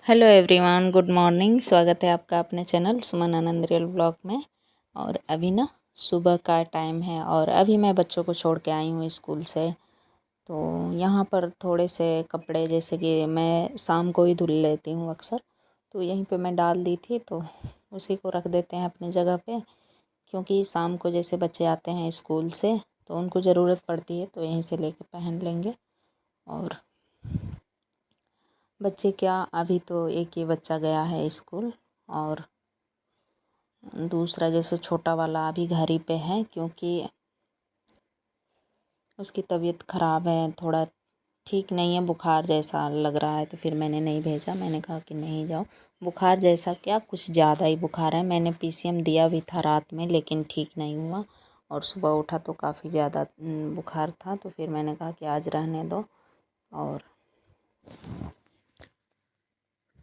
Hello everyone, good morning. स्वागत है आपका अपने चैनल सुमन आनंद रियल ब्लॉग में। और अभी ना सुबह का टाइम है और अभी मैं बच्चों को छोड़ के आई हूँ स्कूल से। तो यहाँ पर थोड़े से कपड़े जैसे कि मैं शाम को ही धुल लेती हूँ अक्सर, तो यहीं पे मैं डाल दी थी, तो उसी को रख देते हैं अपनी जगह पे। क्योंकि शाम को जैसे बच्चे आते हैं स्कूल से तो उनको ज़रूरत पड़ती है, तो यहीं से लेके पहन लेंगे। और बच्चे क्या, अभी तो एक ही बच्चा गया है स्कूल और दूसरा जैसे छोटा वाला अभी घर ही पे है, क्योंकि उसकी तबीयत ख़राब है, थोड़ा ठीक नहीं है, बुखार जैसा लग रहा है। तो फिर मैंने नहीं भेजा, मैंने कहा कि नहीं जाओ। बुखार जैसा क्या, कुछ ज़्यादा ही बुखार है। मैंने पीसीएम दिया भी था रात में, लेकिन ठीक नहीं हुआ और सुबह उठा तो काफ़ी ज़्यादा बुखार था। तो फिर मैंने कहा कि आज रहने दो। और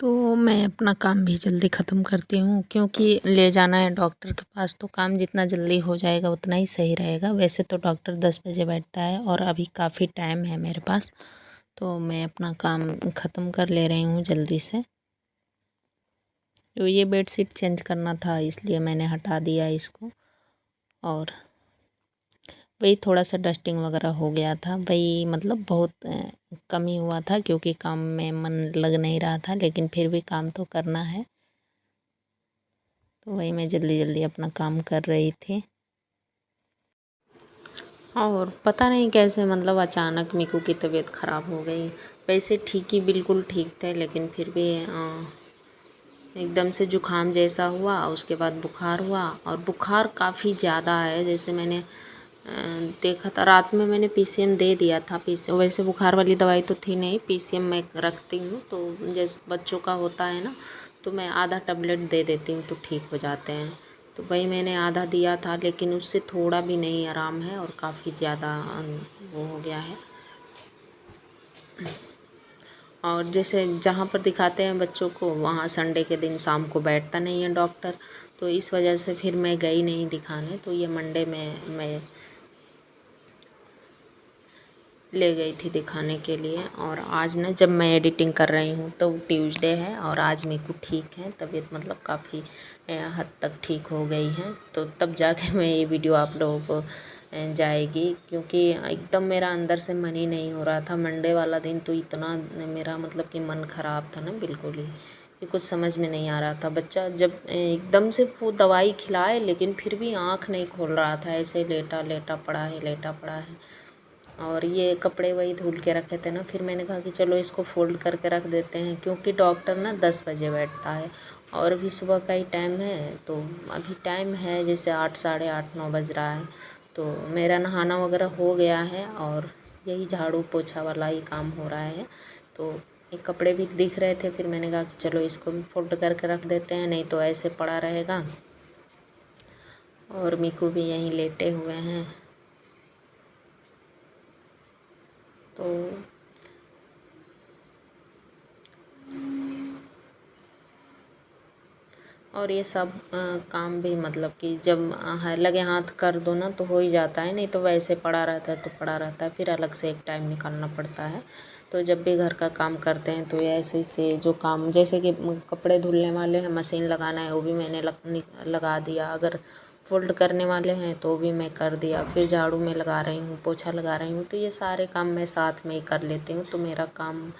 तो मैं अपना काम भी जल्दी ख़त्म करती हूँ, क्योंकि ले जाना है डॉक्टर के पास, तो काम जितना जल्दी हो जाएगा उतना ही सही रहेगा। वैसे तो डॉक्टर 10 बजे बैठता है और अभी काफ़ी टाइम है मेरे पास, तो मैं अपना काम ख़त्म कर ले रही हूँ जल्दी से। तो ये बेडशीट चेंज करना था, इसलिए मैंने हटा दिया इसको। और वही थोड़ा सा डस्टिंग वगैरह हो गया था, वही मतलब बहुत कमी हुआ था, क्योंकि काम में मन लग नहीं रहा था, लेकिन फिर भी काम तो करना है। तो वही मैं जल्दी जल्दी अपना काम कर रही थी। और पता नहीं कैसे मतलब अचानक मीकू की तबीयत ख़राब हो गई। वैसे ठीक ही, बिल्कुल ठीक थे, लेकिन फिर भी एकदम से जुकाम जैसा हुआ, उसके बाद बुखार हुआ। और बुखार काफ़ी ज़्यादा है, जैसे मैंने देखा था रात में, मैंने पीसीएम दे दिया था। वैसे बुखार वाली दवाई तो थी नहीं, पीसीएम मैं रखती हूँ, तो जैसे बच्चों का होता है ना, तो मैं आधा टैबलेट दे देती हूँ तो ठीक हो जाते हैं। तो वही मैंने आधा दिया था, लेकिन उससे थोड़ा भी नहीं आराम है और काफ़ी ज़्यादा वो हो गया है। और जैसे जहाँ पर दिखाते हैं बच्चों को, वहाँ संडे के दिन शाम को बैठता नहीं है डॉक्टर, तो इस वजह से फिर मैं गई नहीं दिखाने। तो ये मंडे में मैं ले गई थी दिखाने के लिए। और आज ना जब मैं एडिटिंग कर रही हूँ तो ट्यूसडे है और आज मेरे को ठीक है तबीयत, मतलब काफ़ी हद तक ठीक हो गई है। तो तब जाके मैं ये वीडियो आप लोगों को जाएगी, क्योंकि एकदम मेरा अंदर से मन ही नहीं हो रहा था। मंडे वाला दिन तो इतना मेरा मतलब कि मन ख़राब था ना, बिल्कुल ही कि कुछ समझ में नहीं आ रहा था। बच्चा जब एकदम से वो दवाई खिलाए, लेकिन फिर भी आँख नहीं खोल रहा था, ऐसे लेटा लेटा पड़ा है, लेटा पड़ा है। और ये कपड़े वही धुल के रखे थे ना, फिर मैंने कहा कि चलो इसको फ़ोल्ड करके रख देते हैं, क्योंकि डॉक्टर ना 10 बजे बैठता है और अभी सुबह का ही टाइम है। तो अभी टाइम है जैसे 8, साढ़े 8, 9 बज रहा है। तो मेरा नहाना वगैरह हो गया है और यही झाड़ू पोछा वाला ही काम हो रहा है। तो एक कपड़े भी दिख रहे थे, फिर मैंने कहा कि चलो इसको भी फोल्ड करके रख देते हैं, नहीं तो ऐसे पड़ा रहेगा। और मीकू भी यहीं लेटे हुए हैं। तो और ये सब काम भी मतलब कि जब लगे हाथ कर दो ना तो हो ही जाता है, नहीं तो वैसे पड़ा रहता है तो पड़ा रहता है, फिर अलग से एक टाइम निकालना पड़ता है। तो जब भी घर का काम करते हैं तो ये ऐसे से जो काम, जैसे कि कपड़े धुलने वाले हैं, मशीन लगाना है, वो भी मैंने लगा दिया। अगर फोल्ड करने वाले हैं तो भी मैं कर दिया। फिर झाड़ू में लगा रही हूँ, पोछा लगा रही हूँ, तो ये सारे काम मैं साथ में ही कर लेती हूँ। तो मेरा काम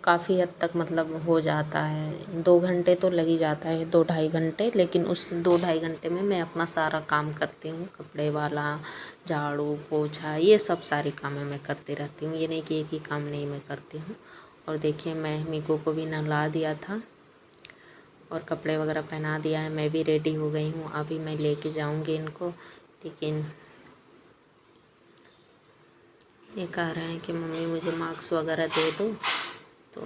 काफ़ी हद तक मतलब हो जाता है। 2 घंटे तो लग ही जाता है, 2 ढाई घंटे, लेकिन उस 2 ढाई घंटे में मैं अपना सारा काम करती हूँ। कपड़े वाला, झाड़ू पोछा, ये सब सारे काम मैं करती रहती हूँ। ये नहीं कि एक ही काम नहीं मैं करती हूँ। और देखिए मैं मीकू को भी नहला दिया था और कपड़े वगैरह पहना दिया है। मैं भी रेडी हो गई हूँ, अभी मैं लेके जाऊँगी इनको। लेकिन ये कह रहे हैं कि मम्मी मुझे मार्क्स वगैरह दे दो। तो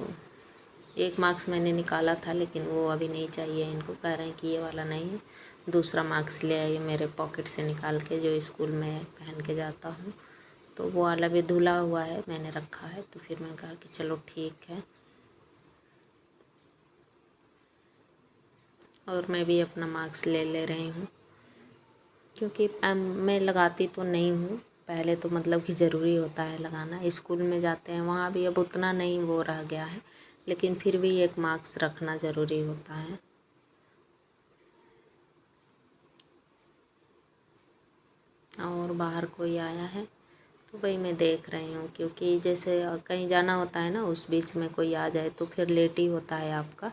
एक मार्क्स मैंने निकाला था, लेकिन वो अभी नहीं चाहिए इनको। कह रहे हैं कि ये वाला नहीं है, दूसरा मार्क्स ले आइए मेरे पॉकेट से निकाल के, जो स्कूल में पहन के जाता हूँ। तो वो वाला भी धुला हुआ है, मैंने रखा है। तो फिर मैं कहा कि चलो ठीक है। और मैं भी अपना मार्क्स ले ले रही हूँ, क्योंकि मैं लगाती तो नहीं हूँ। पहले तो मतलब कि ज़रूरी होता है लगाना, स्कूल में जाते हैं वहाँ भी अब उतना नहीं वो रह गया है, लेकिन फिर भी एक मास्क रखना ज़रूरी होता है। और बाहर कोई आया है तो वही मैं देख रही हूँ, क्योंकि जैसे कहीं जाना होता है ना, उस बीच में कोई आ जाए तो फिर लेट ही होता है आपका।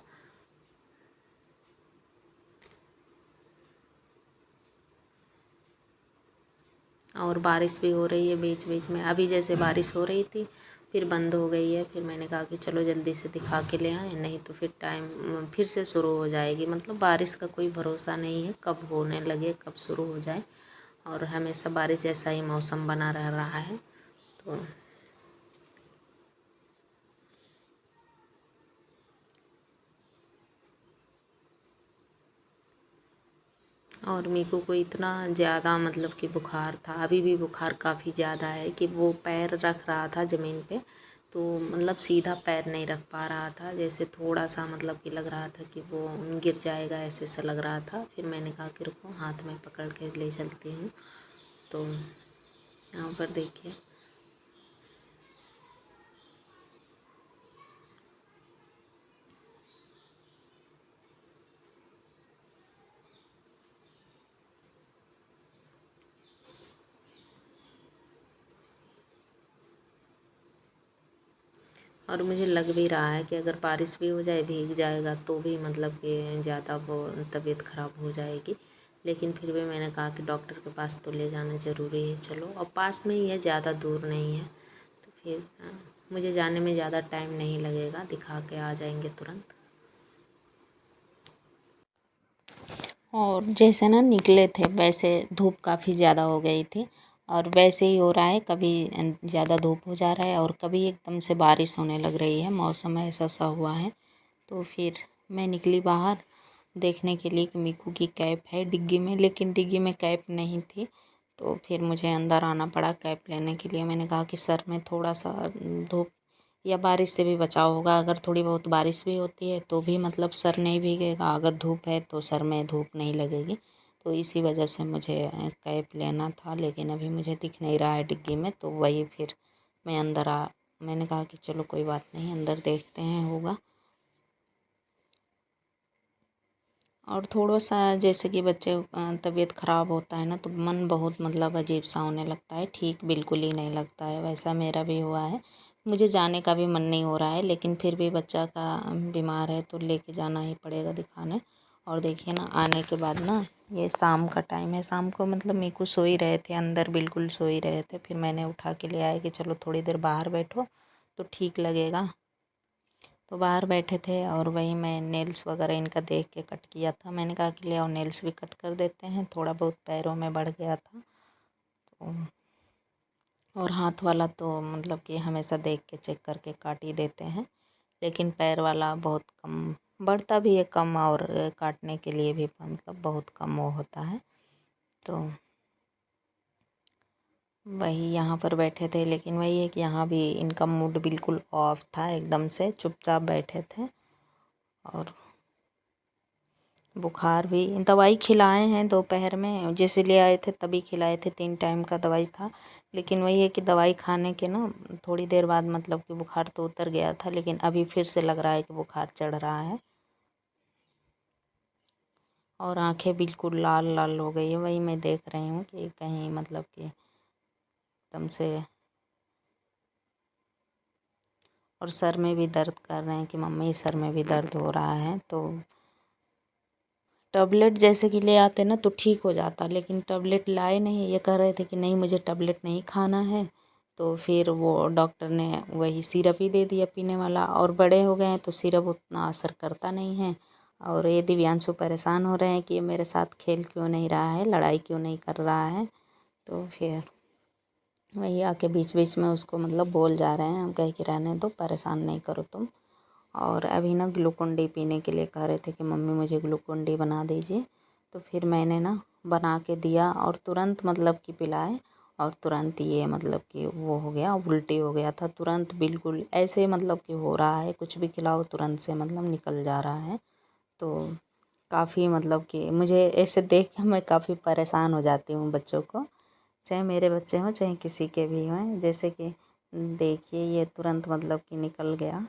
और बारिश भी हो रही है बीच बीच में, अभी जैसे बारिश हो रही थी फिर बंद हो गई है। फिर मैंने कहा कि चलो जल्दी से दिखा के ले आए, नहीं तो फिर टाइम फिर से शुरू हो जाएगी। मतलब बारिश का कोई भरोसा नहीं है, कब होने लगे कब शुरू हो जाए, और हमेशा बारिश जैसा ही मौसम बना रह रहा है। तो और मीकू को इतना ज़्यादा मतलब कि बुखार था, अभी भी बुखार काफ़ी ज़्यादा है कि वो पैर रख रहा था ज़मीन पे तो मतलब सीधा पैर नहीं रख पा रहा था, जैसे थोड़ा सा मतलब कि लग रहा था कि वो गिर जाएगा, ऐसे ऐसा लग रहा था। फिर मैंने कहा कि रुको, हाथ में पकड़ के ले चलती हूँ। तो यहाँ पर देखिए, और मुझे लग भी रहा है कि अगर बारिश भी हो जाए, भीग जाएगा तो भी मतलब कि ज़्यादा वो तबीयत ख़राब हो जाएगी। लेकिन फिर भी मैंने कहा कि डॉक्टर के पास तो ले जाना ज़रूरी है। चलो, और पास में ही है, ज़्यादा दूर नहीं है, तो फिर मुझे जाने में ज़्यादा टाइम नहीं लगेगा, दिखा के आ जाएंगे तुरंत। और जैसे ना निकले थे वैसे धूप काफ़ी ज़्यादा हो गई थी, और वैसे ही हो रहा है, कभी ज़्यादा धूप हो जा रहा है और कभी एकदम से बारिश होने लग रही है, मौसम ऐसा सा हुआ है। तो फिर मैं निकली बाहर देखने के लिए कि मीकू की कैप है डिग्गी में, लेकिन डिग्गी में कैप नहीं थी। तो फिर मुझे अंदर आना पड़ा कैप लेने के लिए। मैंने कहा कि सर में थोड़ा सा धूप या बारिश से भी बचाव होगा, अगर थोड़ी बहुत बारिश भी होती है तो भी मतलब सर नहीं भीगेगा, अगर धूप है तो सर में धूप नहीं लगेगी। तो इसी वजह से मुझे कैप लेना था, लेकिन अभी मुझे दिख नहीं रहा है डिग्गी में, तो वही फिर मैं अंदर मैंने कहा कि चलो कोई बात नहीं, अंदर देखते हैं होगा। और थोड़ा सा जैसे कि बच्चे तबीयत ख़राब होता है ना तो मन बहुत मतलब अजीब सा होने लगता है, ठीक बिल्कुल ही नहीं लगता है। वैसा मेरा भी हुआ है, मुझे जाने का भी मन नहीं हो रहा है, लेकिन फिर भी बच्चा का बीमार है तो लेके जाना ही पड़ेगा दिखाने। और देखिए ना, आने के बाद ना, ये शाम का टाइम है, शाम को मतलब मेरे को सो ही रहे थे अंदर, बिल्कुल सो ही रहे थे। फिर मैंने उठा के ले आया कि चलो थोड़ी देर बाहर बैठो तो ठीक लगेगा। तो बाहर बैठे थे और वही मैं नेल्स वगैरह इनका देख के कट किया था। मैंने कहा कि ले आओ नेल्स भी कट कर देते हैं, थोड़ा बहुत पैरों में बढ़ गया था तो। और हाथ वाला तो मतलब कि हमेशा देख के चेक करके काट ही देते हैं, लेकिन पैर वाला बहुत कम बढ़ता भी है, कम, और काटने के लिए भी मतलब बहुत कम वो होता है। तो वही यहाँ पर बैठे थे, लेकिन वही है कि यहाँ भी इनका मूड बिल्कुल ऑफ था, एकदम से चुपचाप बैठे थे। और बुखार भी, दवाई खिलाए हैं दोपहर में, जैसे ले आए थे तभी खिलाए थे, 3 टाइम का दवाई था। लेकिन वही है कि दवाई खाने के ना थोड़ी देर बाद मतलब कि बुखार तो उतर गया था, लेकिन अभी फिर से लग रहा है कि बुखार चढ़ रहा है। और आंखें बिल्कुल लाल लाल हो गई है, वही मैं देख रही हूँ कि कहीं मतलब कि एकदम से। और सर में भी दर्द कर रहे हैं कि मम्मी सर में भी दर्द हो रहा है। तो टैबलेट जैसे कि ले आते ना तो ठीक हो जाता, लेकिन टैबलेट लाए नहीं, ये कह रहे थे कि नहीं मुझे टैबलेट नहीं खाना है। तो फिर वो डॉक्टर ने वही सिरप ही दे दिया पीने वाला, और बड़े हो गए हैं तो सिरप उतना असर करता नहीं है। और ये दिव्यांशु परेशान हो रहे हैं कि ये मेरे साथ खेल क्यों नहीं रहा है, लड़ाई क्यों नहीं कर रहा है। तो फिर वही आके बीच बीच में उसको मतलब बोल जा रहे हैं, हम कहे कि रहने दो, परेशान नहीं करो तुम। और अभी ना ग्लूकोन डी पीने के लिए कह रहे थे कि मम्मी मुझे ग्लूकोन डी बना दीजिए। तो फिर मैंने ना बना के दिया और तुरंत मतलब कि पिलाए, और तुरंत ये मतलब कि वो हो गया, उल्टी हो गया था तुरंत, बिल्कुल ऐसे मतलब कि हो रहा है, कुछ भी खिलाओ तुरंत से मतलब निकल जा रहा है। तो काफ़ी मतलब कि मुझे ऐसे देख के मैं काफ़ी परेशान हो जाती हूँ बच्चों को, चाहे मेरे बच्चे हों चाहे किसी के भी हों। जैसे कि देखिए ये तुरंत मतलब कि निकल गया।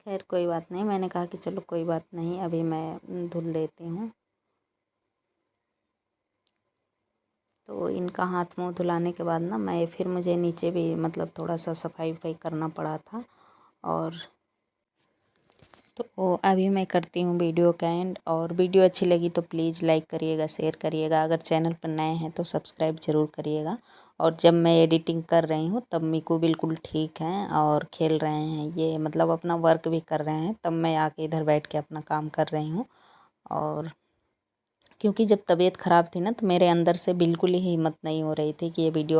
खैर कोई बात नहीं, मैंने कहा कि चलो कोई बात नहीं, अभी मैं धुल देती हूँ। तो इनका हाथ मुँह धुलाने के बाद ना मैं फिर मुझे नीचे भी मतलब थोड़ा सा सफाई वफाई करना पड़ा था। और तो अभी मैं करती हूँ वीडियो का एंड। और वीडियो अच्छी लगी तो प्लीज़ लाइक करिएगा, शेयर करिएगा। अगर चैनल पर नए हैं तो सब्सक्राइब ज़रूर करिएगा। और जब मैं एडिटिंग कर रही हूँ तब मीकू बिल्कुल ठीक हैं और खेल रहे हैं, ये मतलब अपना वर्क भी कर रहे हैं, तब मैं आके इधर बैठ के अपना काम कर रही हूँ। और क्योंकि जब तबीयत ख़राब थी ना तो मेरे अंदर से बिल्कुल ही हिम्मत नहीं हो रही थी कि ये वीडियो